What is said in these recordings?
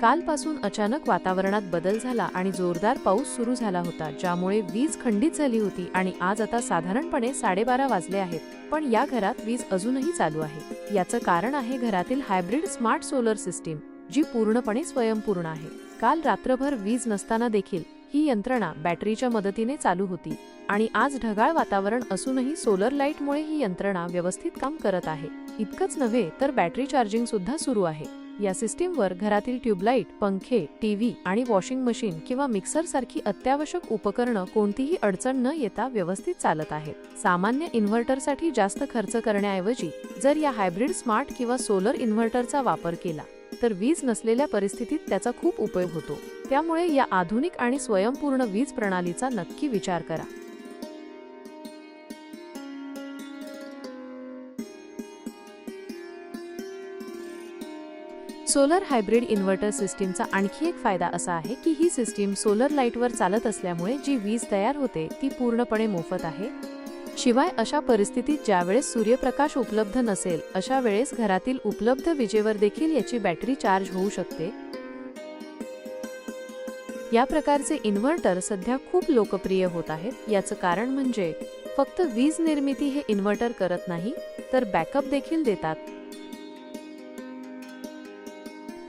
कालपासून अचानक वातावरणात बदल झाला आणि जोरदार पाऊस सुरू झाला होता, ज्यामुळे वीज खंडित झाली होती आणि आज आता साधारणपणे 12:30 वाजले आहेत, पण या घरात वीज अजूनही चालू आहे। याचं कारण आहे घरातील हायब्रिड स्मार्ट सोलर सिस्टीम, जी पूर्णपणे स्वयंपूर्ण आहे। काल रात्रभर वीज नसताना देखील ही यंत्रणा बॅटरीच्या मदतीने चालू होती आणि आज ढगाळ वातावरण असूनही सोलर लाईटमुळे ही यंत्रणा व्यवस्थित काम करत आहे। इतकंच नव्हे तर बॅटरी चार्जिंग सुद्धा सुरू आहे। या सिस्टीमवर घरातील ट्यूबलाईट, पंखे, टीव्ही आणि वॉशिंग मशीन किंवा मिक्सर सारखी अत्यावश्यक उपकरणं कोणतीही अडचण न येता व्यवस्थित चालत आहेत। सामान्य इन्व्हर्टरसाठी जास्त खर्च करण्याऐवजी जर या हायब्रिड स्मार्ट किंवा सोलर इन्व्हर्टरचा वापर केला तर वीज नसलेल्या परिस्थितीत त्याचा खूप उपयोग होतो। त्यामुळे या आधुनिक आणि स्वयंपूर्ण वीज प्रणालीचा नक्की विचार करा। सोलर हायब्रिड इन्व्हर्टर सिस्टीमचा आणखी एक फायदा असा आहे की ही सिस्टीम सोलर लाईटवर चालत असल्यामुळे जी वीज तयार होते ती पूर्णपणे मोफत आहे। शिवाय अशा परिस्थितीत ज्यावेळेस सूर्यप्रकाश उपलब्ध नसेल अशा वेळेस घरातील उपलब्ध विजेवर देखील याची बॅटरी चार्ज होऊ शकते। या प्रकारचे इन्व्हर्टर सध्या खूप लोकप्रिय होत आहेत। याचं कारण म्हणजे फक्त वीज निर्मिती हे इन्व्हर्टर करत नाही तर बॅकअप देखील देतात।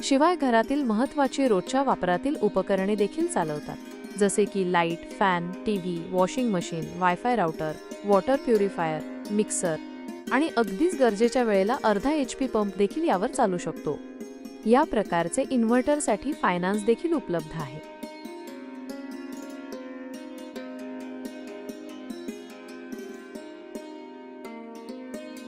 शिवाय घरातील महत्त्वाची रोजच्या वापरातील उपकरणे देखील चालवतात, जसे की light, fan, TV, washing machine, wifi router, water purifier, mixer आणि अगदीच गरजेच्या वेळेला अर्धा HP पंप देखील यावर चालू शकतो। या प्रकारचे इन्व्हर्टरसाठी फायनान्स देखील उपलब्ध आहे।